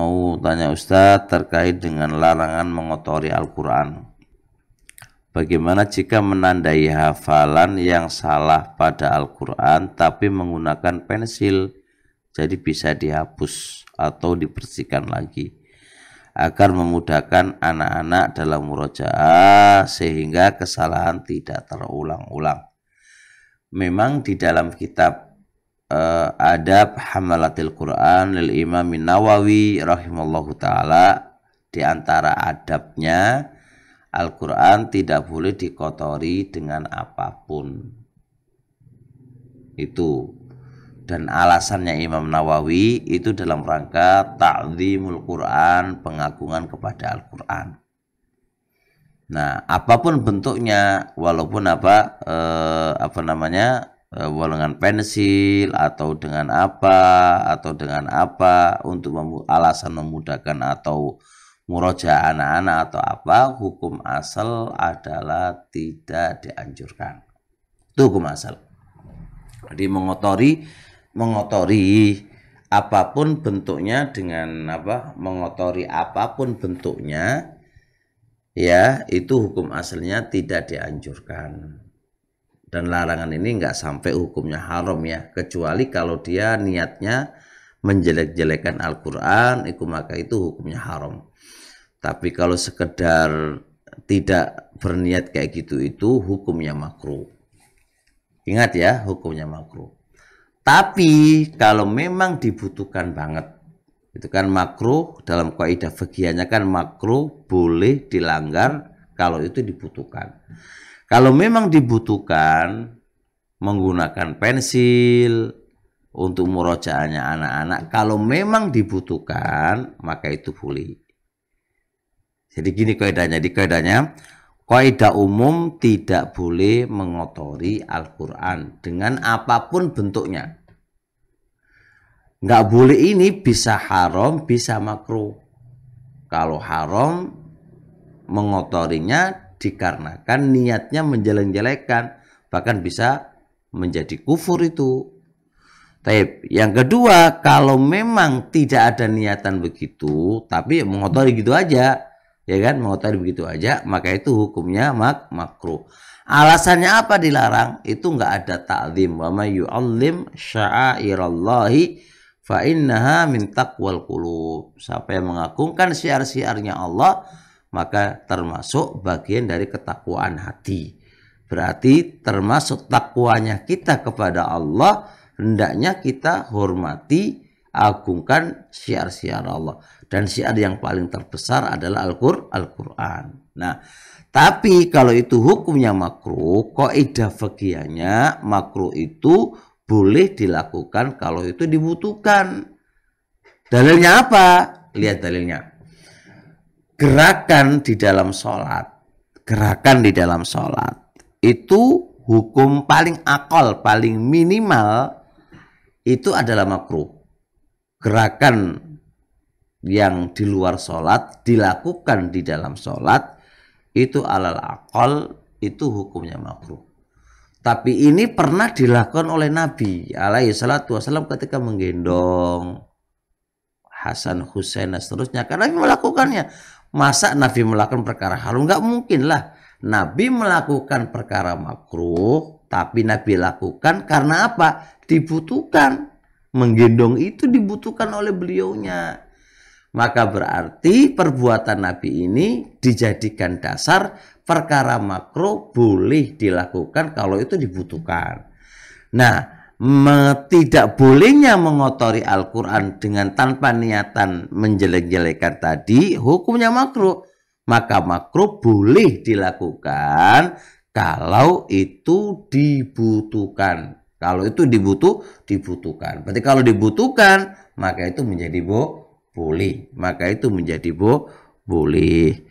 mau tanya Ustadz terkait dengan larangan mengotori Al-Quran. Bagaimana jika menandai hafalan yang salah pada Al-Quran tapi menggunakan pensil, jadi bisa dihapus atau dibersihkan lagi agar memudahkan anak-anak dalam murojaah sehingga kesalahan tidak terulang-ulang. Memang di dalam kitab Adab Hamalatil Quran lil Imam Nawawi rahimallahu taala, di antara adabnya Al-Quran tidak boleh dikotori dengan apapun. Itu, dan alasannya Imam Nawawi itu dalam rangka ta'zimul Quran, pengagungan kepada Al-Quran. Nah, apapun bentuknya, walaupun walau dengan pensil atau dengan apa untuk alasan memudahkan atau murojaah anak-anak atau apa, hukum asal adalah tidak dianjurkan. Itu hukum asal. Jadi mengotori apapun bentuknya dengan mengotori apapun bentuknya, ya, itu hukum asalnya tidak dianjurkan. Dan larangan ini nggak sampai hukumnya haram ya, kecuali kalau dia niatnya menjelek-jelekan Al-Quran, maka itu hukumnya haram. Tapi kalau sekedar tidak berniat kayak gitu, itu hukumnya makruh. Ingat ya, hukumnya makruh. Tapi kalau memang dibutuhkan banget, itu kan makruh, dalam kaidah fikihnya kan makruh boleh dilanggar kalau itu dibutuhkan. Kalau memang dibutuhkan menggunakan pensil untuk murojaahnya anak-anak, kalau memang dibutuhkan maka itu boleh. Jadi gini kaidahnya, kaidah umum tidak boleh mengotori Al-Quran dengan apapun bentuknya. Nggak boleh, ini bisa haram, bisa makruh. Kalau haram, mengotorinya dikarenakan niatnya menjelek-jelekan, bahkan bisa menjadi kufur itu. Tapi yang kedua, kalau memang tidak ada niatan begitu, tapi mengotori gitu aja, ya kan, mengotori begitu aja, maka itu hukumnya makruh. Alasannya apa dilarang? Itu nggak ada ta'zim. Wa may yu'allim sya'airallahi fa innaha min taqwal qulub. Siapa yang mengagungkan syiar-syiarnya Allah, maka termasuk bagian dari ketakwaan hati. Berarti termasuk takwanya kita kepada Allah, hendaknya kita hormati, agungkan syiar-syiar Allah. Dan syiar yang paling terbesar adalah Al-Quran. Nah, tapi kalau itu hukumnya makruh, kaidah fikihnya makruh itu boleh dilakukan kalau itu dibutuhkan. Dalilnya apa? Lihat dalilnya. Gerakan di dalam sholat itu hukum paling akal, paling minimal itu adalah makruh. Gerakan yang di luar sholat dilakukan di dalam sholat itu alal akal, itu hukumnya makruh. Tapi ini pernah dilakukan oleh Nabi alaihi salatu wasallam ketika menggendong Hasan, Husain dan seterusnya, karena Nabi melakukannya. Masa Nabi melakukan perkara haram? Nggak mungkin lah. Nabi melakukan perkara makruh, tapi Nabi lakukan karena apa? Dibutuhkan. Menggendong itu dibutuhkan oleh beliaunya. Maka berarti perbuatan Nabi ini dijadikan dasar perkara makruh boleh dilakukan kalau itu dibutuhkan. Nah, tidak bolehnya mengotori Al-Quran dengan tanpa niatan menjelek-jelekan tadi, hukumnya makruh. Maka makruh boleh dilakukan kalau itu dibutuhkan. Kalau itu dibutuhkan. Berarti kalau dibutuhkan, maka itu menjadi boleh. Maka itu menjadi boleh.